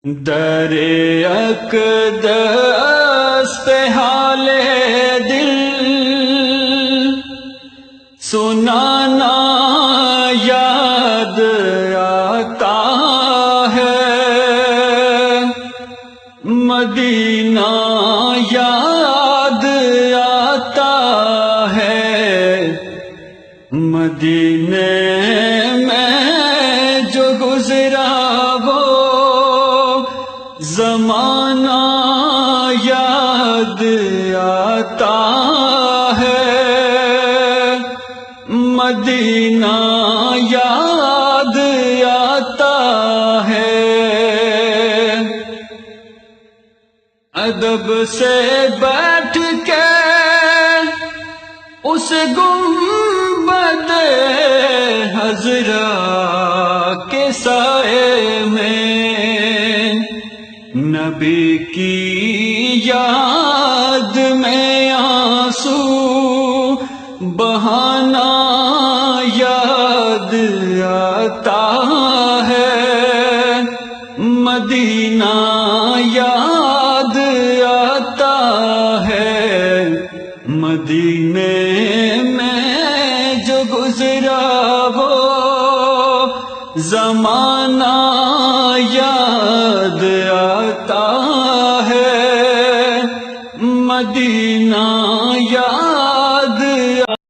در اقدس پہ حال دل سنانا یاد آتا ہے، مدینہ یاد آتا ہے، مدینے میں جو گزرا وہ زمانہ یاد آتا ہے، مدینہ یاد آتا ہے۔ ادب سے بیٹھ کے اس گنبد حضرا کے سائے میں نبی کی یاد میں آنسو بہانا یاد آتا ہے، مدینہ یاد آتا ہے، مدینے میں جو گزرا وہ زمانہ یاد آتا ہے، مدینہ